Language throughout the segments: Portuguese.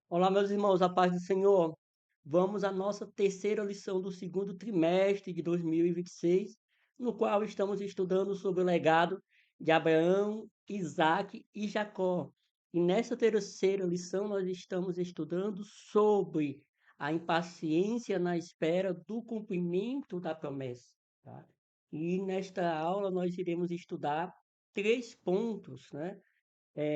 Olá, meus irmãos, a paz do Senhor. Vamos à nossa terceira lição do segundo trimestre de 2026, no qual estamos estudando sobre o legado de Abraão, Isaque e Jacó. E nessa terceira lição, nós estamos estudando sobre a impaciência na espera do cumprimento da promessa. Tá? E nesta aula, nós iremos estudar três pontos, né?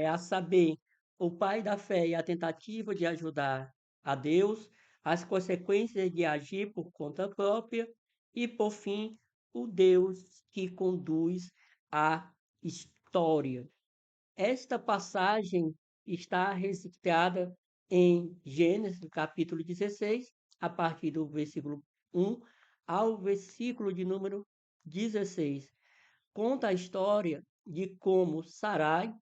A saber, o pai da fé e a tentativa de ajudar a Deus, as consequências de agir por conta própria e, por fim, o Deus que conduz a história. Esta passagem está registrada em Gênesis, capítulo 16, a partir do versículo 1 ao versículo de número 16. Conta a história de como Sarai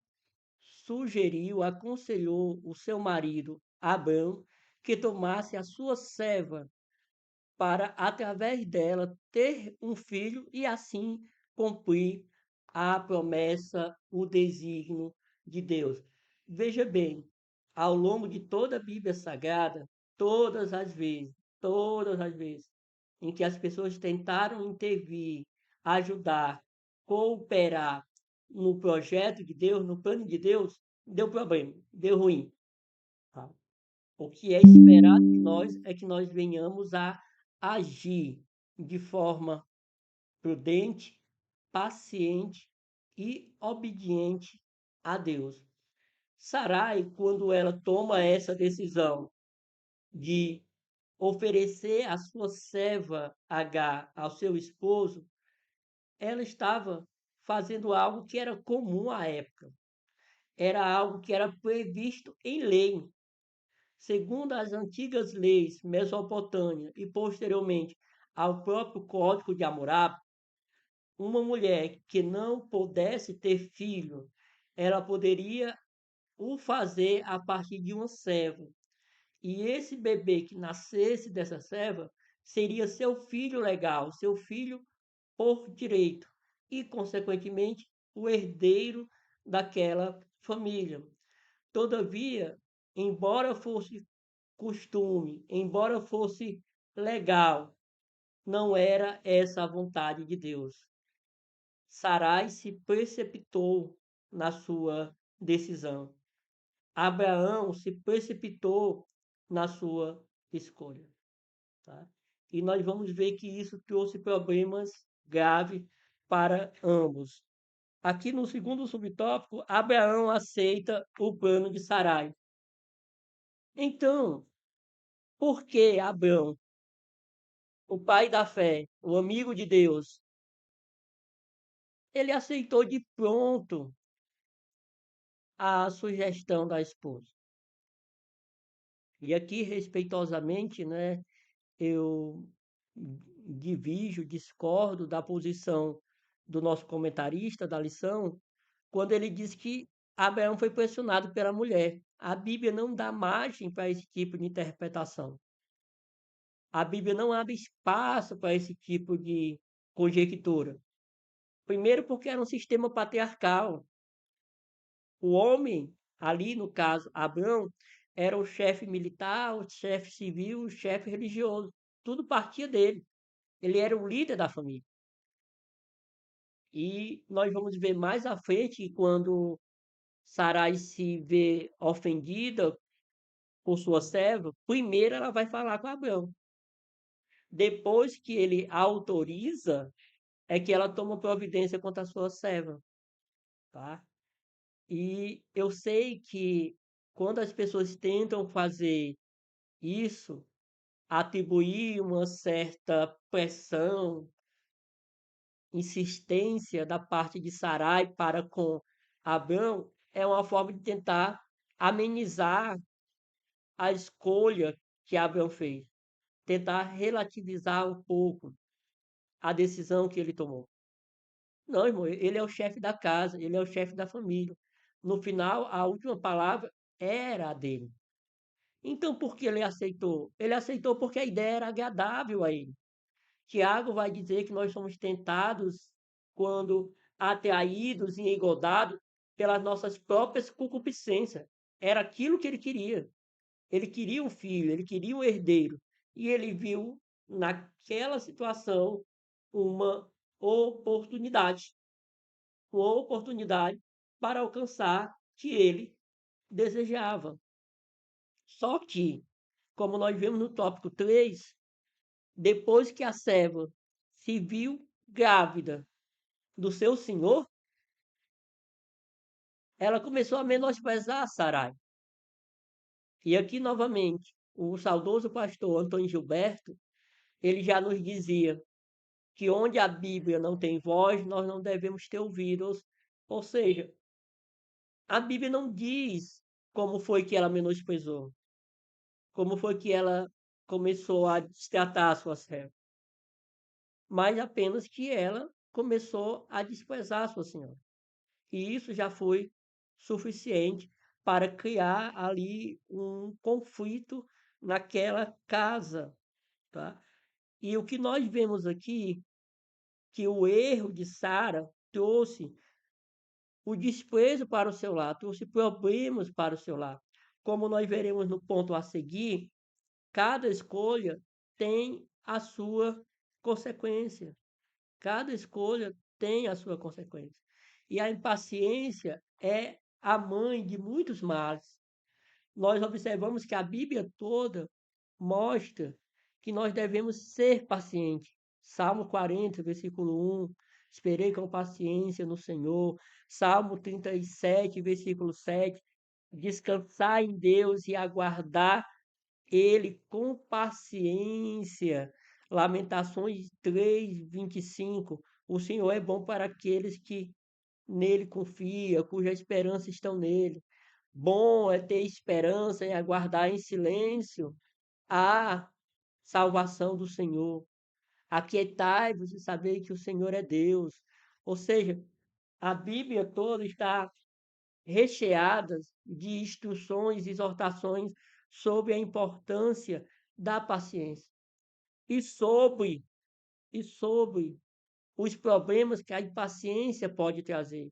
aconselhou o seu marido Abrão que tomasse a sua serva para, através dela, ter um filho e assim cumprir a promessa, o desígnio de Deus. Veja bem, ao longo de toda a Bíblia Sagrada, todas as vezes em que as pessoas tentaram intervir, ajudar, cooperar no projeto de Deus, no plano de Deus, deu problema, deu ruim. Tá? O que é esperado de nós é que nós venhamos a agir de forma prudente, paciente e obediente a Deus. Sarai, quando ela toma essa decisão de oferecer a sua serva H ao seu esposo, ela estava fazendo algo que era comum à época. Era algo que era previsto em lei. Segundo as antigas leis mesopotâmicas e posteriormente ao próprio Código de Hammurabi, uma mulher que não pudesse ter filho, ela poderia o fazer a partir de uma serva. E esse bebê que nascesse dessa serva seria seu filho legal, seu filho por direito e, consequentemente, o herdeiro daquela família. Todavia, embora fosse costume, embora fosse legal, não era essa a vontade de Deus. Sarai se precipitou na sua decisão. Abraão se precipitou na sua escolha. Tá? E nós vamos ver que isso trouxe problemas graves para ambos. Aqui no segundo subtópico, Abraão aceita o plano de Sarai. Então, por que Abraão, o pai da fé, o amigo de Deus, ele aceitou de pronto a sugestão da esposa? E aqui, respeitosamente, né, eu discordo da posição do nosso comentarista da lição, quando ele diz que Abraão foi pressionado pela mulher. A Bíblia não dá margem para esse tipo de interpretação. A Bíblia não abre espaço para esse tipo de conjectura. Primeiro, porque era um sistema patriarcal. O homem, ali no caso Abraão, era o chefe militar, o chefe civil, o chefe religioso. Tudo partia dele. Ele era o líder da família. E nós vamos ver mais à frente, quando Sarai se vê ofendida por sua serva, primeiro ela vai falar com Abraão. Depois que ele autoriza, é que ela toma providência contra a sua serva, tá? E eu sei que quando as pessoas tentam fazer isso, atribuir uma certa pressão, insistência da parte de Sarai para com Abrão, é uma forma de tentar amenizar a escolha que Abrão fez, tentar relativizar um pouco a decisão que ele tomou. Não, irmão, ele é o chefe da casa, ele é o chefe da família. No final, a última palavra era a dele. Então, por que ele aceitou? Ele aceitou porque a ideia era agradável a ele. Tiago vai dizer que nós somos tentados quando atraídos e engodados pelas nossas próprias concupiscências. Era aquilo que ele queria. Ele queria um filho, ele queria um herdeiro. E ele viu naquela situação uma oportunidade, uma oportunidade para alcançar que ele desejava. Só que, como nós vemos no tópico 3, depois que a serva se viu grávida do seu senhor, ela começou a menosprezar Sarai. E aqui, novamente, o saudoso pastor Antônio Gilberto, ele já nos dizia que onde a Bíblia não tem voz, nós não devemos ter ouvidos. Ou seja, a Bíblia não diz como foi que ela menosprezou, como foi que ela começou a destratar a sua serva, mas apenas que ela começou a desprezar a sua senhora. E isso já foi suficiente para criar ali um conflito naquela casa, tá? E o que nós vemos aqui, que o erro de Sara trouxe o desprezo para o seu lar, trouxe problemas para o seu lar. Como nós veremos no ponto a seguir, cada escolha tem a sua consequência. Cada escolha tem a sua consequência. E a impaciência é a mãe de muitos males. Nós observamos que a Bíblia toda mostra que nós devemos ser pacientes. Salmo 40, versículo 1, esperei com paciência no Senhor. Salmo 37, versículo 7, descansar em Deus e aguardar Ele com paciência. Lamentações 3, 25, o Senhor é bom para aqueles que nele confia, cuja esperança estão nele. Bom é ter esperança e aguardar em silêncio a salvação do Senhor. Aquietai-vos e saber que o Senhor é Deus. Ou seja, a Bíblia toda está recheada de instruções e exortações sobre a importância da paciência e sobre os problemas que a impaciência pode trazer.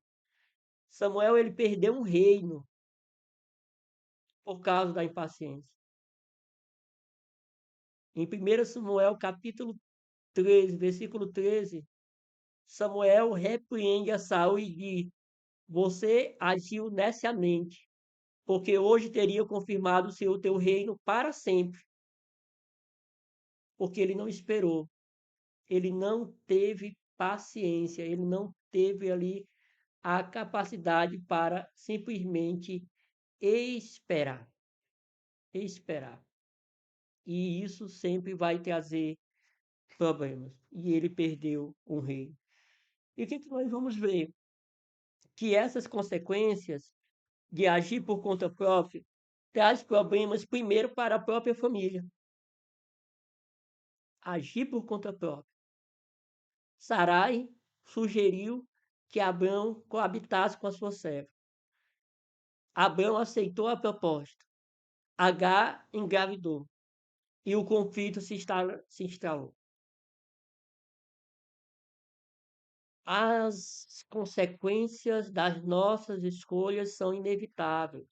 Samuel ele perdeu um reino por causa da impaciência. Em 1 Samuel, capítulo 13, versículo 13, Samuel repreende a Saul e diz: Você agiu neciamente, porque hoje teria confirmado o teu reino para sempre. Porque ele não esperou, ele não teve paciência, ele não teve ali a capacidade para simplesmente esperar. Esperar. E isso sempre vai trazer problemas. E ele perdeu um rei. E o que nós vamos ver? Que essas consequências de agir por conta própria traz problemas primeiro para a própria família. Agir por conta própria. Sarai sugeriu que Abrão coabitasse com a sua serva. Abrão aceitou a proposta. Agar engravidou. E o conflito se instalou. As consequências das nossas escolhas são inevitáveis.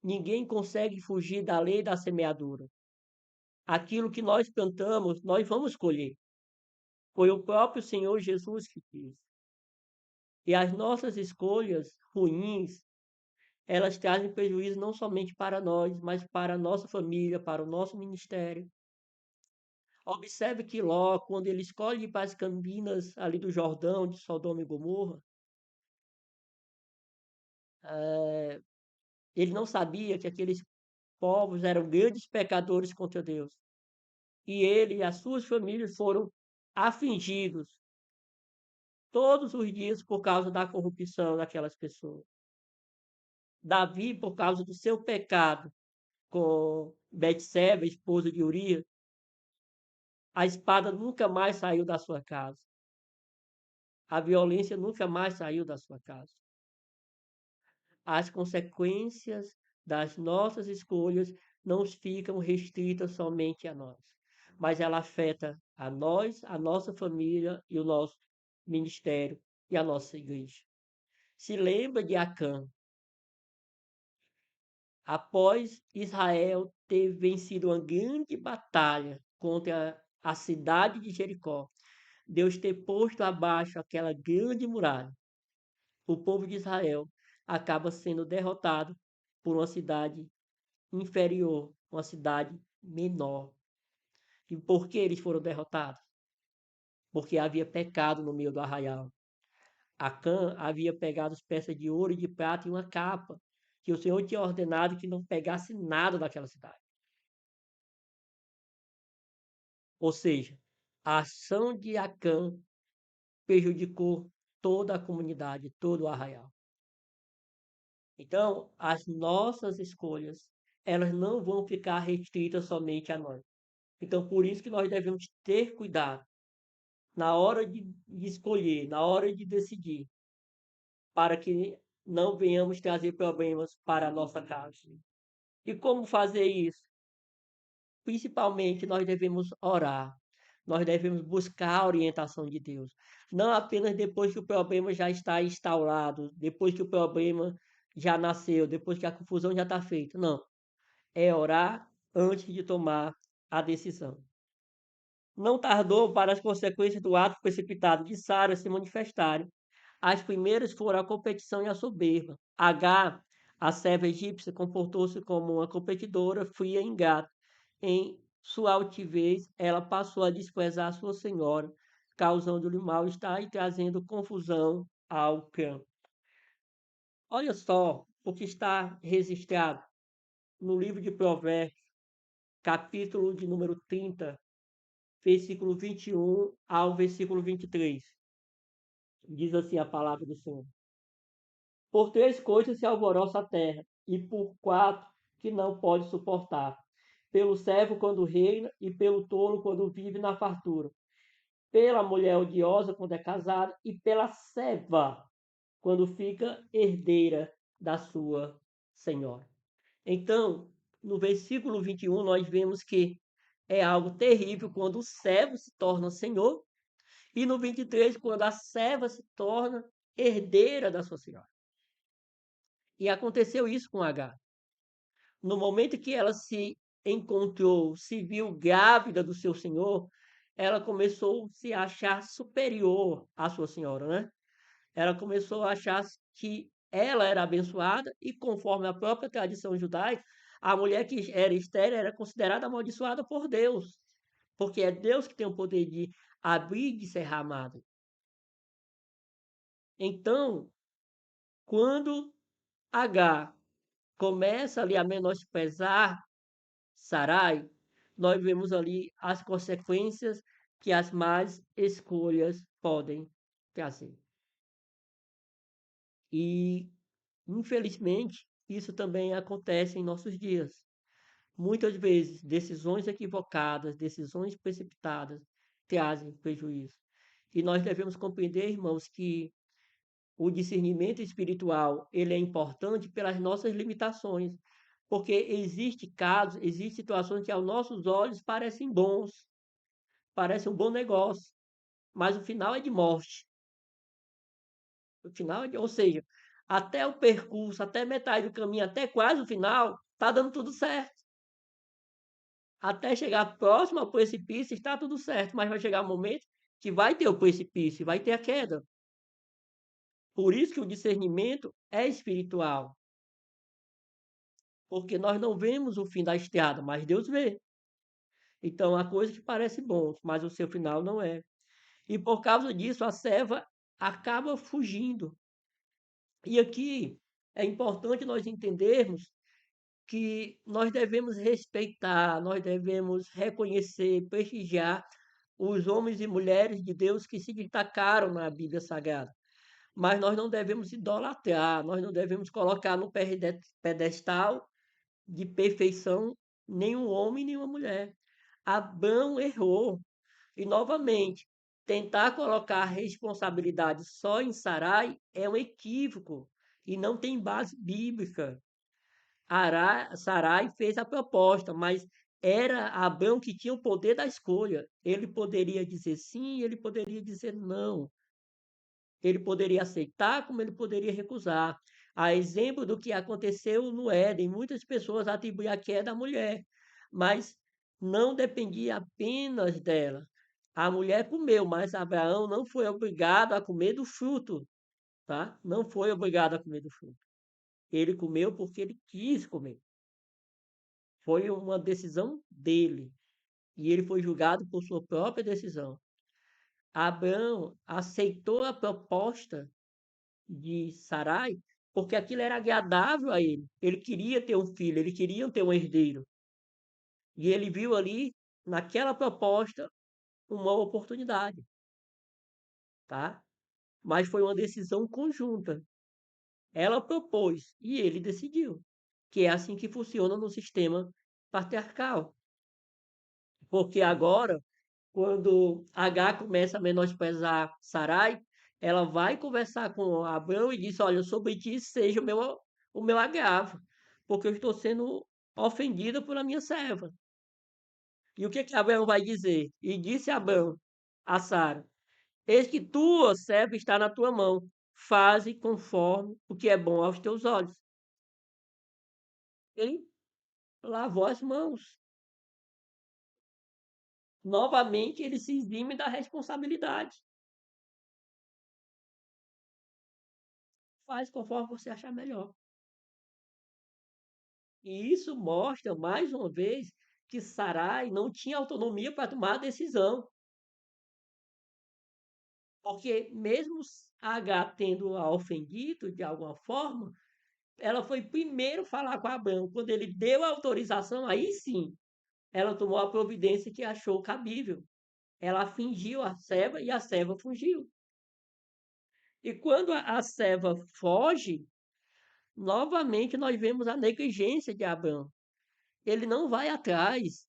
Ninguém consegue fugir da lei da semeadura. Aquilo que nós plantamos, nós vamos colher. Foi o próprio Senhor Jesus que quis. E as nossas escolhas ruins, elas trazem prejuízo não somente para nós, mas para a nossa família, para o nosso ministério. Observe que Ló, quando ele escolhe ir para as campinas ali do Jordão, de Sodoma e Gomorra, ele não sabia que aqueles povos eram grandes pecadores contra Deus. E ele e as suas famílias foram afligidos todos os dias por causa da corrupção daquelas pessoas. Davi, por causa do seu pecado com Betseba, esposa de Urias, a espada nunca mais saiu da sua casa. A violência nunca mais saiu da sua casa. As consequências das nossas escolhas não ficam restritas somente a nós, mas ela afeta a nós, a nossa família e o nosso ministério e a nossa igreja. Se lembra de Acã. após Israel ter vencido uma grande batalha contra a cidade de Jericó, Deus ter posto abaixo aquela grande muralha, o povo de Israel acaba sendo derrotado por uma cidade inferior, uma cidade menor. E por que eles foram derrotados? Porque havia pecado no meio do arraial. Acã havia pegado as peças de ouro e de prata e uma capa, que o Senhor tinha ordenado que não pegasse nada daquela cidade. Ou seja, a ação de Acã prejudicou toda a comunidade, todo o arraial. Então, as nossas escolhas, elas não vão ficar restritas somente a nós. Então, por isso que nós devemos ter cuidado na hora de escolher, na hora de decidir, para que não venhamos trazer problemas para a nossa casa. E como fazer isso? Principalmente, nós devemos orar, nós devemos buscar a orientação de Deus. Não apenas depois que o problema já está instaurado, depois que o problema já nasceu, depois que a confusão já está feita. Não. É orar antes de tomar a decisão. Não tardou para as consequências do ato precipitado de Sara se manifestarem. As primeiras foram a competição e a soberba. H, a serva egípcia, comportou-se como uma competidora fria e ingrata. Em sua altivez, ela passou a desprezar sua senhora, causando-lhe mal-estar e trazendo confusão ao campo. Olha só o que está registrado no livro de Provérbios, capítulo de número 30, versículo 21 ao versículo 23. Diz assim a palavra do Senhor. Por três coisas se alvoroça a terra, e por quatro que não pode suportar. Pelo servo quando reina, e pelo tolo quando vive na fartura. Pela mulher odiosa quando é casada, e pela serva quando fica herdeira da sua senhora. Então, no versículo 21, nós vemos que é algo terrível quando o servo se torna senhor, e no 23, quando a serva se torna herdeira da sua senhora. E aconteceu isso com Agar. No momento que ela se encontrou, se viu grávida do seu senhor, ela começou a se achar superior à sua senhora, né? Ela começou a achar que ela era abençoada e, conforme a própria tradição judaica, a mulher que era estéril era considerada amaldiçoada por Deus, porque é Deus que tem o poder de abrir e de cerrar a madre. Então, quando Agar começa ali a menosprezar Sarai, nós vemos ali as consequências que as más escolhas podem trazer. E, infelizmente, isso também acontece em nossos dias. Muitas vezes, decisões equivocadas, decisões precipitadas trazem prejuízo. E nós devemos compreender, irmãos, que o discernimento espiritual ele é importante pelas nossas limitações, porque existe casos, existem situações que aos nossos olhos parecem bons, parecem um bom negócio, mas o final é de morte. O final é de, ou seja, até o percurso, até metade do caminho, até quase o final, está dando tudo certo. Até chegar próximo ao precipício, está tudo certo, mas vai chegar um momento que vai ter o precipício, vai ter a queda. Por isso que o discernimento é espiritual. Porque nós não vemos o fim da estrada, mas Deus vê. Então, há coisas que parecem bons, mas o seu final não é. E por causa disso, a serva acaba fugindo. E aqui é importante nós entendermos que nós devemos respeitar, nós devemos reconhecer, prestigiar os homens e mulheres de Deus que se destacaram na Bíblia Sagrada. Mas nós não devemos idolatrar, nós não devemos colocar no pedestal de perfeição nenhum homem, nenhuma mulher. Abrão errou. E, novamente, tentar colocar a responsabilidade só em Sarai é um equívoco e não tem base bíblica. Sarai fez a proposta, mas era Abrão que tinha o poder da escolha. Ele poderia dizer sim, ele poderia dizer não. Ele poderia aceitar, como ele poderia recusar. A exemplo do que aconteceu no Éden, muitas pessoas atribuem a queda à mulher, mas não dependia apenas dela. A mulher comeu, mas Abraão não foi obrigado a comer do fruto, tá? Não foi obrigado a comer do fruto. Ele comeu porque ele quis comer. Foi uma decisão dele. E ele foi julgado por sua própria decisão. Abraão aceitou a proposta de Sarai porque aquilo era agradável a ele. Ele queria ter um filho, ele queria ter um herdeiro. E ele viu ali, naquela proposta, uma oportunidade, tá? Mas foi uma decisão conjunta. Ela propôs e ele decidiu. Que é assim que funciona no sistema patriarcal. Porque agora, quando H começa a menosprezar Sarai, ela vai conversar com Abraão e diz: Olha, sobre ti seja o meu agravo, porque eu estou sendo ofendida por a minha serva. E o que, que Abraão vai dizer? E disse Abraão a Sara: Eis que tua serva está na tua mão, faze conforme o que é bom aos teus olhos. Ele lavou as mãos. Novamente, ele se exime da responsabilidade. Faz conforme você achar melhor. E isso mostra, mais uma vez, que Sarai não tinha autonomia para tomar a decisão. Porque mesmo H tendo a ofendido de alguma forma, ela foi primeiro falar com Abraão. Quando ele deu a autorização, aí sim, ela tomou a providência que achou cabível. Ela fingiu a serva e a serva fugiu. E quando a serva foge, novamente nós vemos a negligência de Abraão. Ele não vai atrás,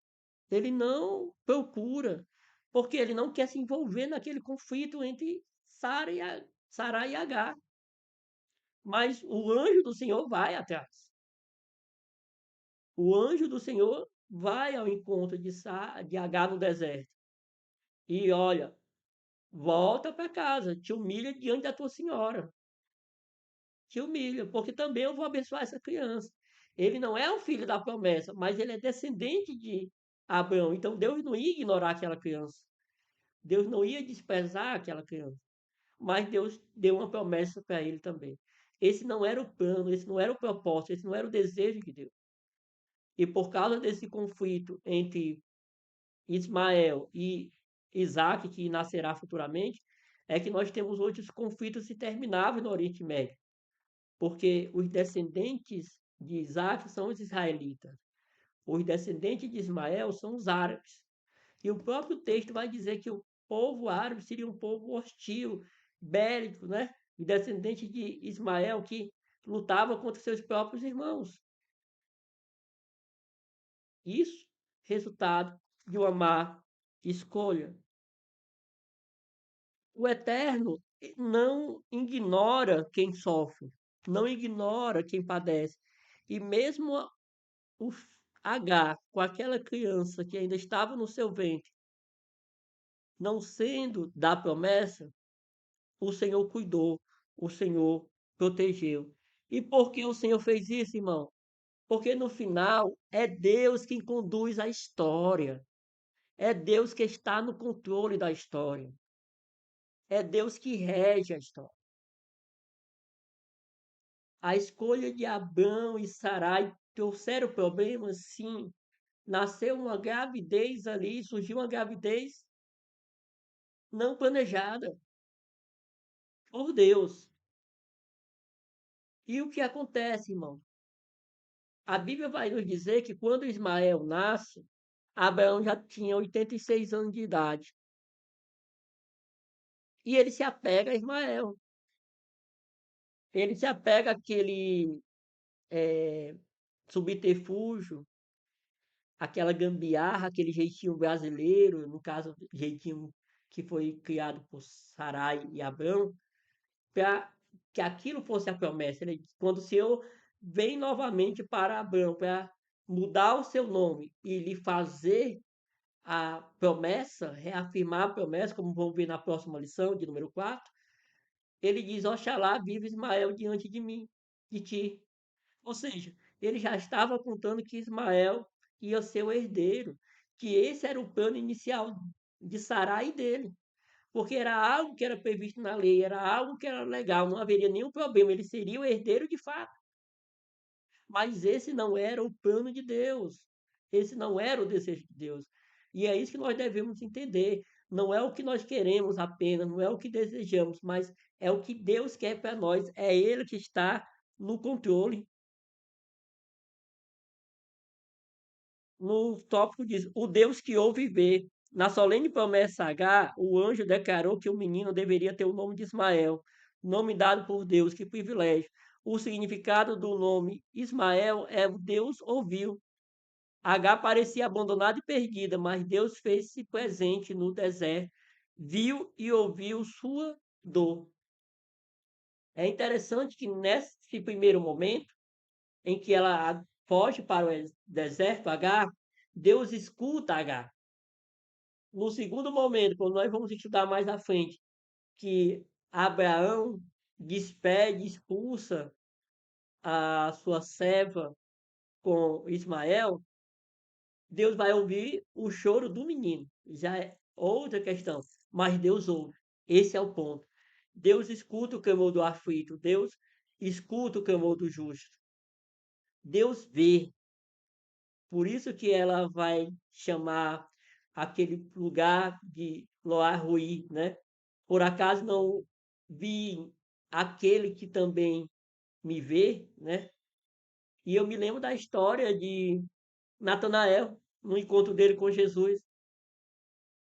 ele não procura, porque ele não quer se envolver naquele conflito entre Sara e Agar. Mas o anjo do Senhor vai atrás. O anjo do Senhor vai ao encontro de Agar no deserto. E olha, volta para casa, te humilha diante da tua senhora. Te humilha, porque também eu vou abençoar essa criança. Ele não é o filho da promessa, mas ele é descendente de Abraão. Então Deus não ia ignorar aquela criança. Deus não ia desprezar aquela criança. Mas Deus deu uma promessa para ele também. Esse não era o plano, esse não era o propósito, esse não era o desejo de Deus. E por causa desse conflito entre Ismael e Isaac, que nascerá futuramente, é que nós temos outros conflitos intermináveis no Oriente Médio. Porque os descendentes de Isaac são os israelitas. Os descendentes de Ismael são os árabes. E o próprio texto vai dizer que o povo árabe seria um povo hostil, bélico, né? E descendente de Ismael que lutava contra seus próprios irmãos. Isso, resultado de uma má escolha. O Eterno não ignora quem sofre, não ignora quem padece. E mesmo o H, com aquela criança que ainda estava no seu ventre, não sendo da promessa, o Senhor cuidou, o Senhor protegeu. E por que o Senhor fez isso, irmão? Porque no final é Deus quem conduz a história. É Deus que está no controle da história. É Deus que rege a história. A escolha de Abrão e Sarai trouxeram problemas, sim. Nasceu uma gravidez ali, surgiu uma gravidez não planejada por Deus. E o que acontece, irmão? A Bíblia vai nos dizer que quando Ismael nasce, Abraão já tinha 86 anos de idade. E ele se apega a Ismael. Ele se apega àquele subterfúgio, aquela gambiarra, aquele jeitinho brasileiro, no caso, jeitinho que foi criado por Sarai e Abraão, para que aquilo fosse a promessa. Quando o Senhor vem novamente para Abraão para mudar o seu nome e lhe fazer a promessa, reafirmar a promessa, como vamos ver na próxima lição, de número 4, ele diz: Oxalá vive Ismael diante de mim. de ti. Ou seja, ele já estava apontando que Ismael ia ser o herdeiro, que esse era o plano inicial de Sarai e dele, porque era algo que era previsto na lei, era algo que era legal, não haveria nenhum problema, ele seria o herdeiro de fato. Mas esse não era o plano de Deus. Esse não era o desejo de Deus. E é isso que nós devemos entender. Não é o que nós queremos apenas, não é o que desejamos, mas é o que Deus quer para nós. É Ele que está no controle. No tópico diz: o Deus que ouve e vê. Na solene promessa H, o anjo declarou que o menino deveria ter o nome de Ismael, nome dado por Deus. Que privilégio! O significado do nome Ismael é Deus ouviu. H parecia abandonada e perdida, mas Deus fez-se presente no deserto, viu e ouviu sua dor. É interessante que nesse primeiro momento, em que ela foge para o deserto, H, Deus escuta H. No segundo momento, quando nós vamos estudar mais à frente, que Abraão despede, expulsa a sua serva com Ismael, Deus vai ouvir o choro do menino. Já é outra questão. Mas Deus ouve. Esse é o ponto. Deus escuta o clamor do aflito. Deus escuta o clamor do justo. Deus vê. Por isso que ela vai chamar aquele lugar de Loar Rui, né? Por acaso não vi aquele que também me vê, né? E eu me lembro da história de Natanael, no encontro dele com Jesus,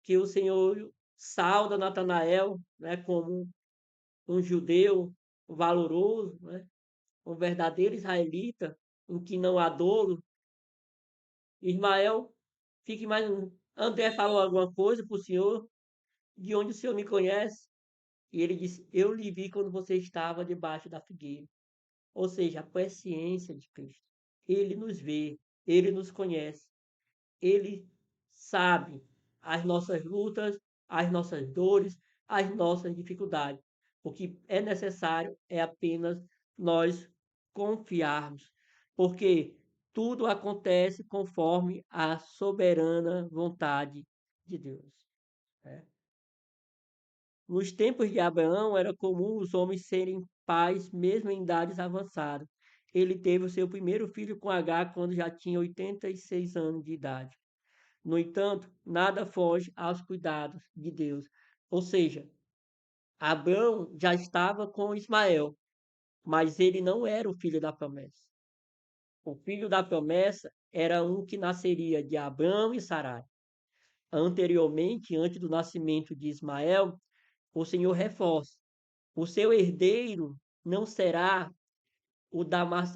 que o Senhor sauda Natanael, né, como um judeu valoroso, né, um verdadeiro israelita, em que não há dolo. Ismael fica imaginando. André falou alguma coisa para o Senhor, de onde o Senhor me conhece? E ele disse: eu lhe vi quando você estava debaixo da figueira. Ou seja, a presciência de Cristo. Ele nos vê, ele nos conhece. Ele sabe as nossas lutas, as nossas dores, as nossas dificuldades. O que é necessário é apenas nós confiarmos, porque tudo acontece conforme a soberana vontade de Deus. Né? Nos tempos de Abraão, era comum os homens serem pais, mesmo em idades avançadas. Ele teve o seu primeiro filho com H quando já tinha 86 anos de idade. No entanto, nada foge aos cuidados de Deus. Ou seja, Abraão já estava com Ismael, mas ele não era o filho da promessa. O filho da promessa era um que nasceria de Abraão e Sarai. Anteriormente, antes do nascimento de Ismael, o Senhor reforça: o seu herdeiro não será o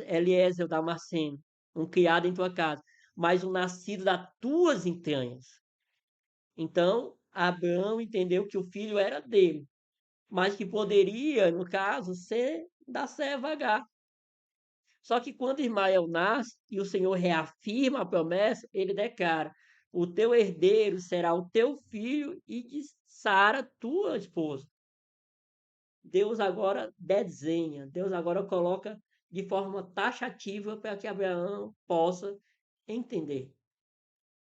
Eliezer, o Damasceno, um criado em tua casa, mas um nascido das tuas entranhas. Então, Abraão entendeu que o filho era dele, mas que poderia, no caso, ser da serva H. Só que quando Ismael nasce e o Senhor reafirma a promessa, ele declara: o teu herdeiro será o teu filho e de Sara, tua esposa. Deus agora desenha, Deus agora coloca de forma taxativa para que Abraão possa entender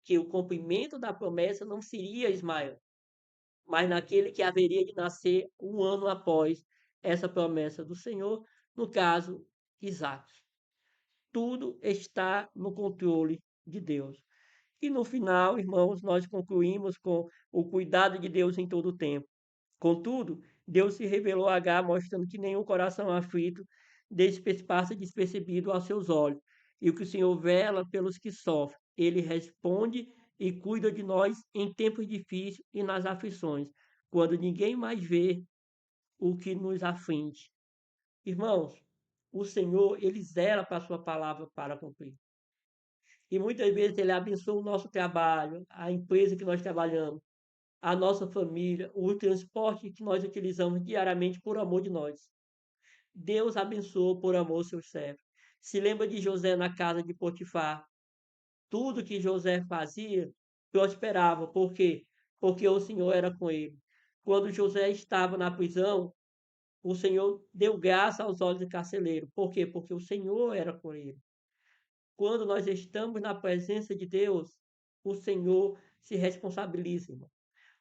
que o cumprimento da promessa não seria Ismael, mas naquele que haveria de nascer um ano após essa promessa do Senhor, no caso, Isaac. Tudo está no controle de Deus. E no final, irmãos, nós concluímos com o cuidado de Deus em todo o tempo. Contudo, Deus se revelou a Agar, mostrando que nenhum coração aflito passa despercebido aos seus olhos, e que o Senhor vela pelos que sofrem. Ele responde e cuida de nós em tempos difíceis e nas aflições, quando ninguém mais vê o que nos aflige. Irmãos, o Senhor, ele zela para a sua palavra para cumprir. E muitas vezes ele abençoa o nosso trabalho, a empresa que nós trabalhamos, a nossa família, o transporte que nós utilizamos diariamente por amor de nós. Deus abençoou por amor os seus servos. Se lembra de José na casa de Potifar. Tudo que José fazia prosperava. Por quê? Porque o Senhor era com ele. Quando José estava na prisão, O Senhor deu graça aos olhos do carcereiro. Por quê? Porque o Senhor era com ele. Quando nós estamos na presença de Deus, o Senhor se responsabiliza, irmão.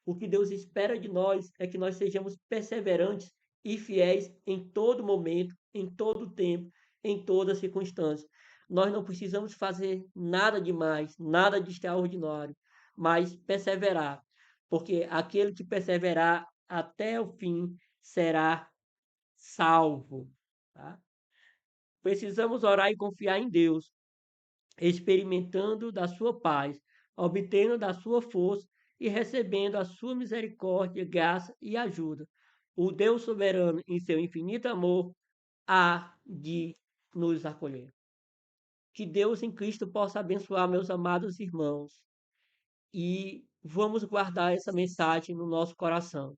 O que Deus espera de nós é que nós sejamos perseverantes e fiéis em todo momento, em todo tempo, em toda circunstância. Nós não precisamos fazer nada demais, nada de extraordinário, mas perseverar, porque aquele que perseverar até o fim será salvo. Tá? Precisamos orar e confiar em Deus, experimentando da sua paz, obtendo da sua força e recebendo a sua misericórdia, graça e ajuda. O Deus soberano, em seu infinito amor, há de nos acolher. Que Deus em Cristo possa abençoar meus amados irmãos e vamos guardar essa mensagem no nosso coração.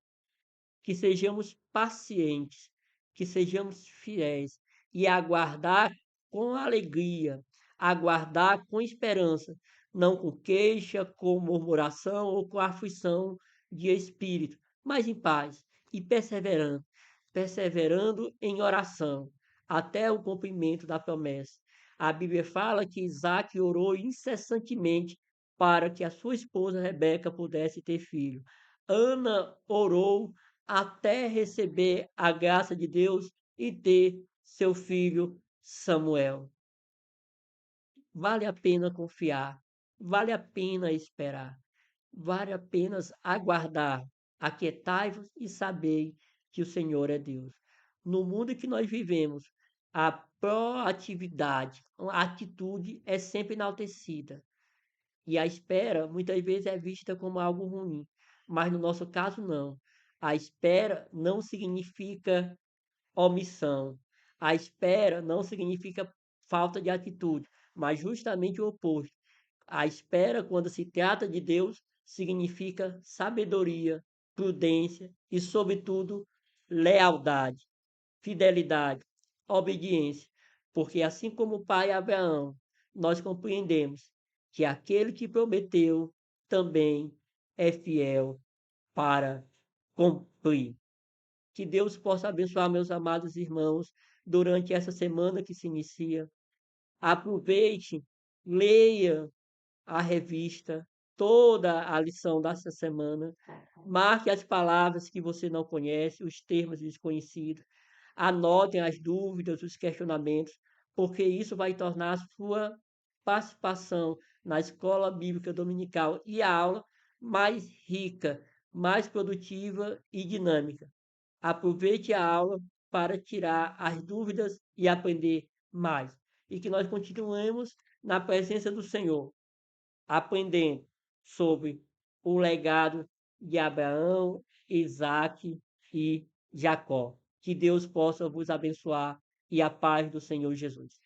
Que sejamos pacientes, que sejamos fiéis e aguardar com alegria, aguardar com esperança, não com queixa, com murmuração ou com aflição de espírito, mas em paz e perseverando, perseverando em oração até o cumprimento da promessa. A Bíblia fala que Isaac orou incessantemente para que a sua esposa Rebeca pudesse ter filho. Ana orou até receber a graça de Deus e ter seu filho Samuel. Vale a pena confiar, vale a pena esperar, vale a pena aguardar. Aquietai-vos e sabei que o Senhor é Deus. No mundo que nós vivemos, a proatividade, a atitude é sempre enaltecida. E a espera muitas vezes é vista como algo ruim, mas no nosso caso não. A espera não significa omissão. A espera não significa falta de atitude, mas justamente o oposto. A espera, quando se trata de Deus, significa sabedoria, prudência e, sobretudo, lealdade, fidelidade, obediência. Porque, assim como o pai Abraão, nós compreendemos que aquele que prometeu também é fiel para cumprir. Que Deus possa abençoar meus amados irmãos durante essa semana que se inicia. Aproveite, leia a revista, toda a lição dessa semana. Marque as palavras que você não conhece, os termos desconhecidos. Anotem as dúvidas, os questionamentos, porque isso vai tornar a sua participação na escola bíblica dominical e a aula mais rica, mais produtiva e dinâmica. Aproveite a aula para tirar as dúvidas e aprender mais. E que nós continuemos na presença do Senhor, aprendendo sobre o legado de Abraão, Isaque e Jacó. Que Deus possa vos abençoar e a paz do Senhor Jesus.